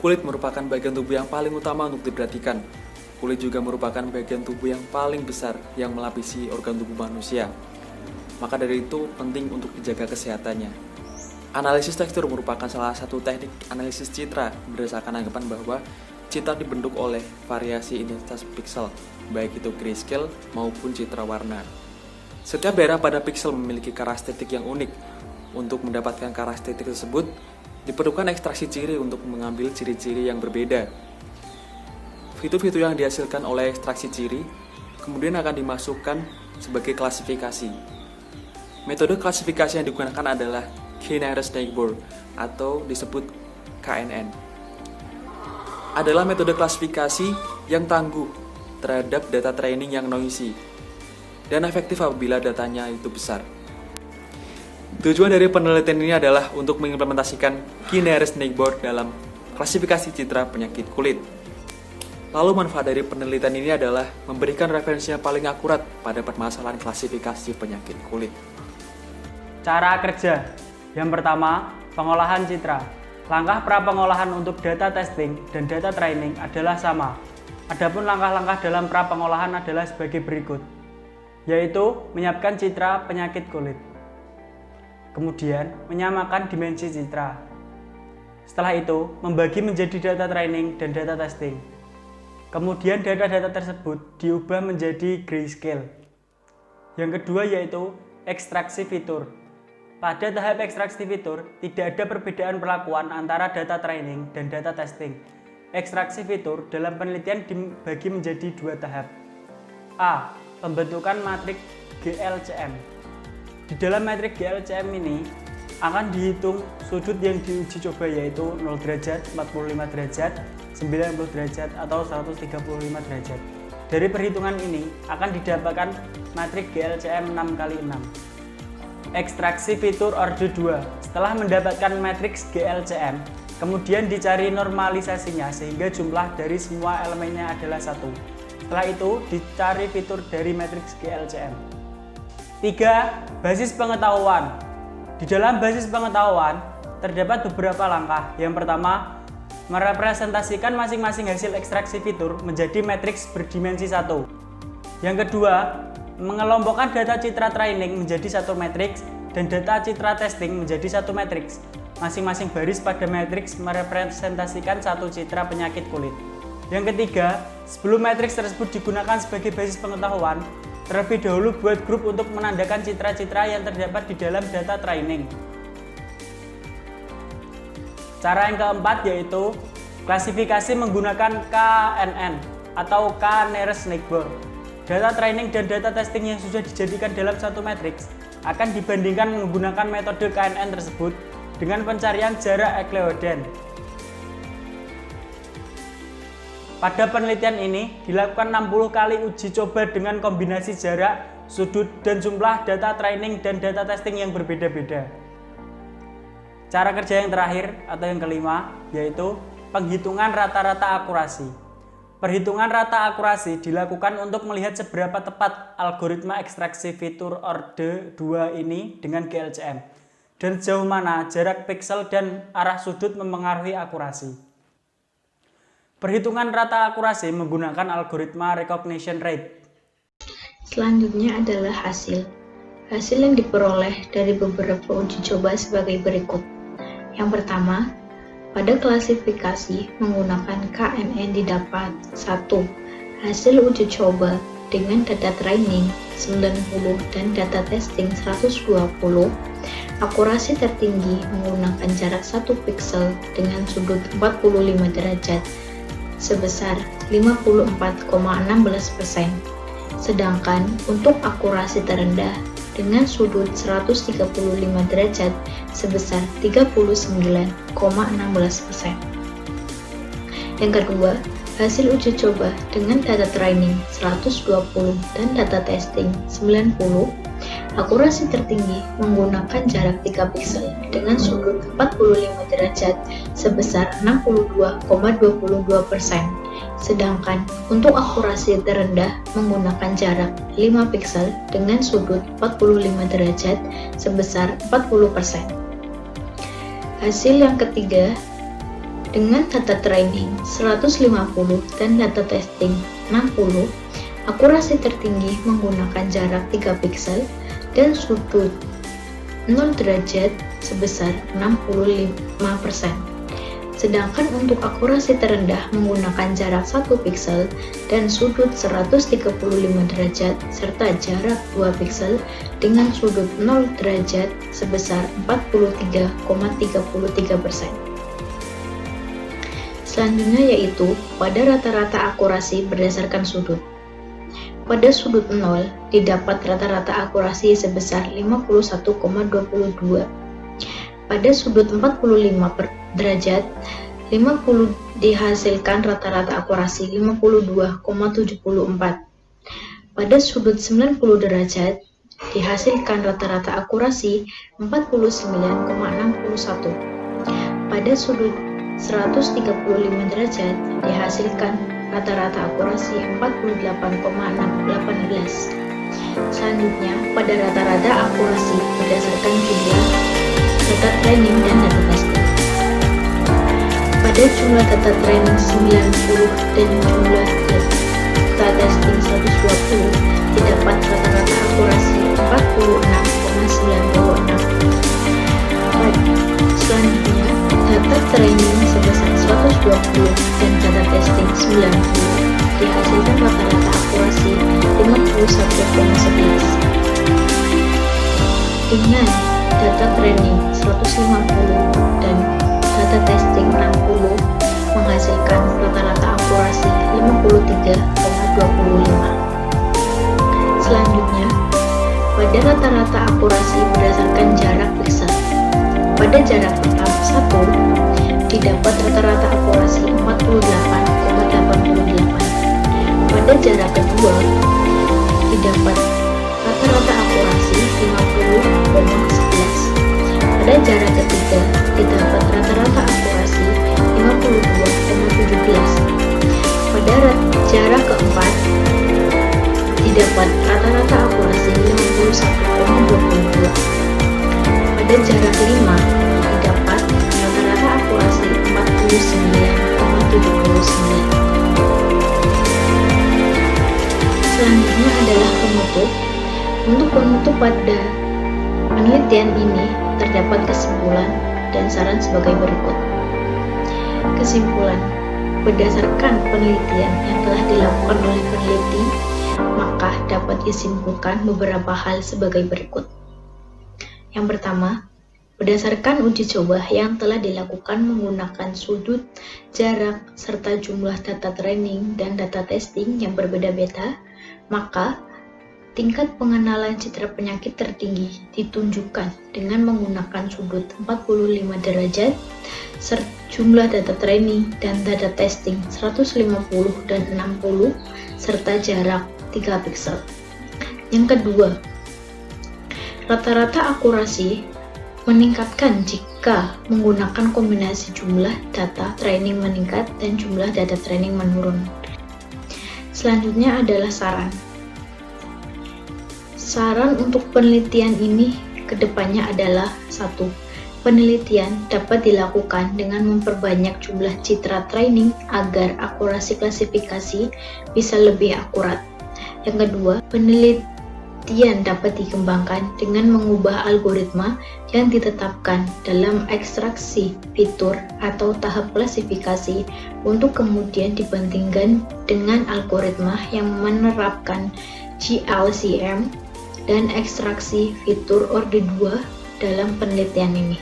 Kulit merupakan bagian tubuh yang paling utama untuk diperhatikan. Kulit juga merupakan bagian tubuh yang paling besar yang melapisi organ tubuh manusia. Maka dari itu penting untuk dijaga kesehatannya. Analisis tekstur merupakan salah satu teknik analisis citra berdasarkan anggapan bahwa citra dibentuk oleh variasi intensitas piksel, baik itu grayscale maupun citra warna. Setiap daerah pada piksel memiliki karakteristik yang unik. Untuk mendapatkan karakteristik tersebut, diperlukan ekstraksi ciri untuk mengambil ciri-ciri yang berbeda. Fitur-fitur yang dihasilkan oleh ekstraksi ciri kemudian akan dimasukkan sebagai klasifikasi. Metode klasifikasi yang digunakan adalah K-nearest neighbor atau disebut KNN. Adalah metode klasifikasi yang tangguh terhadap data training yang noisy dan efektif apabila datanya itu besar. Tujuan dari penelitian ini adalah untuk mengimplementasikan K-nearest neighbor dalam klasifikasi citra penyakit kulit. Lalu manfaat dari penelitian ini adalah memberikan referensi yang paling akurat pada permasalahan klasifikasi penyakit kulit. Cara kerja. Yang pertama, pengolahan citra. Langkah pra-pengolahan untuk data testing dan data training adalah sama. Adapun langkah-langkah dalam pra-pengolahan adalah sebagai berikut, yaitu menyiapkan citra penyakit kulit. Kemudian, menyamakan dimensi citra. Setelah itu, membagi menjadi data training dan data testing. Kemudian, data-data tersebut diubah menjadi grayscale. Yang kedua yaitu ekstraksi fitur. Pada tahap ekstraksi fitur, tidak ada perbedaan perlakuan antara data training dan data testing. Ekstraksi fitur dalam penelitian dibagi menjadi dua tahap. A. Pembentukan matriks GLCM. Di dalam matriks GLCM ini akan dihitung sudut yang diuji coba yaitu 0 derajat, 45 derajat, 90 derajat, atau 135 derajat. Dari perhitungan ini akan didapatkan matriks GLCM 6x6. Ekstraksi fitur orde 2. Setelah mendapatkan matriks GLCM, kemudian dicari normalisasinya sehingga jumlah dari semua elemennya adalah 1. Setelah itu dicari fitur dari matriks GLCM. 3. Basis pengetahuan. Di dalam basis pengetahuan terdapat beberapa langkah. Yang pertama, merepresentasikan masing-masing hasil ekstraksi fitur menjadi matriks berdimensi 1. Yang kedua, mengelompokkan data citra training menjadi satu matriks dan data citra testing menjadi satu matriks. Masing-masing baris pada matriks merepresentasikan satu citra penyakit kulit. Yang ketiga, sebelum matriks tersebut digunakan sebagai basis pengetahuan, terlebih dahulu buat grup untuk menandakan citra-citra yang terdapat di dalam data training. Cara yang keempat yaitu klasifikasi menggunakan KNN atau K-nearest neighbor. Data training dan data testing yang sudah dijadikan dalam satu matriks akan dibandingkan menggunakan metode KNN tersebut dengan pencarian jarak Euclidean. Pada penelitian ini dilakukan 60 kali uji coba dengan kombinasi jarak, sudut, dan jumlah data training dan data testing yang berbeda-beda. Cara kerja yang terakhir atau yang kelima yaitu penghitungan rata-rata akurasi. Perhitungan rata akurasi dilakukan untuk melihat seberapa tepat algoritma ekstraksi fitur orde 2 ini dengan GLCM dan sejauh mana jarak piksel dan arah sudut mempengaruhi akurasi. Perhitungan rata akurasi menggunakan algoritma recognition rate. Selanjutnya adalah hasil. Hasil yang diperoleh dari beberapa uji coba sebagai berikut. Yang pertama, pada klasifikasi menggunakan KNN didapat 1. Hasil uji coba dengan data training 90 dan data testing 120. Akurasi tertinggi menggunakan jarak 1 piksel dengan sudut 45 derajat sebesar 54,16%. Sedangkan untuk akurasi terendah dengan sudut 135 derajat sebesar 39,16%. Yang kedua, hasil uji coba dengan data training 120 dan data testing 90. Akurasi tertinggi menggunakan jarak 3 piksel dengan sudut 45 derajat sebesar 62,22%. Sedangkan untuk akurasi terendah menggunakan jarak 5 piksel dengan sudut 45 derajat sebesar 40%. Hasil yang ketiga Dengan data training 150 dan data testing 60, akurasi tertinggi menggunakan jarak 3 piksel dan sudut 0 derajat sebesar 65%. Sedangkan untuk akurasi terendah menggunakan jarak 1 piksel dan sudut 135 derajat serta jarak 2 piksel dengan sudut 0 derajat sebesar 43,33%. Selanjutnya yaitu pada rata-rata akurasi berdasarkan sudut. Pada sudut 0 didapat rata-rata akurasi sebesar 51,22. Pada sudut 45 derajat 50 dihasilkan rata-rata akurasi 52,74. Pada sudut 90 derajat dihasilkan rata-rata akurasi 49,61. Pada sudut 135 derajat dihasilkan rata-rata akurasi 48,18. Selanjutnya, pada rata-rata akurasi berdasarkan jumlah data training dan data testing. Pada jumlah data training 90 dan jumlah data testing 120 didapat rata-rata akurasi 46,96. Selanjutnya, data training sebesar 120 dan data testing 90 dihasilkan rata-rata akurasi 51,11. Dengan data training 150 dan data testing 60 menghasilkan rata-rata akurasi 53,25. Selanjutnya, pada rata-rata akurasi berdasarkan jarak piksel. Pada jarak pertama 1 didapat rata-rata akurasi 48,88. Pada jarak kedua didapat rata-rata akurasi 50,11. Pada jarak ketiga didapat rata-rata akurasi 52,17. Pada jarak keempat didapat rata-rata akurasi 51,22. Pada jarak kelima didapat rata-rata akurasi 49,79. Selanjutnya adalah penutup. Untuk penutup pada penelitian ini terdapat kesimpulan dan saran sebagai berikut. Kesimpulan: berdasarkan penelitian yang telah dilakukan oleh peneliti, maka dapat disimpulkan beberapa hal sebagai berikut. Yang pertama, berdasarkan uji coba yang telah dilakukan menggunakan sudut, jarak, serta jumlah data training dan data testing yang berbeda-beda, maka tingkat pengenalan citra penyakit tertinggi ditunjukkan dengan menggunakan sudut 45 derajat, jumlah data training dan data testing 150 dan 60, serta jarak 3 piksel. Yang kedua, rata-rata akurasi meningkatkan jika menggunakan kombinasi jumlah data training meningkat dan jumlah data training menurun. Selanjutnya adalah saran. Saran untuk penelitian ini kedepannya adalah 1. Penelitian dapat dilakukan dengan memperbanyak jumlah citra training agar akurasi klasifikasi bisa lebih akurat. Yang kedua, penelitian dapat dikembangkan dengan mengubah algoritma yang ditetapkan dalam ekstraksi fitur atau tahap klasifikasi untuk kemudian dibandingkan dengan algoritma yang menerapkan GLCM dan ekstraksi fitur orde 2 dalam penelitian ini.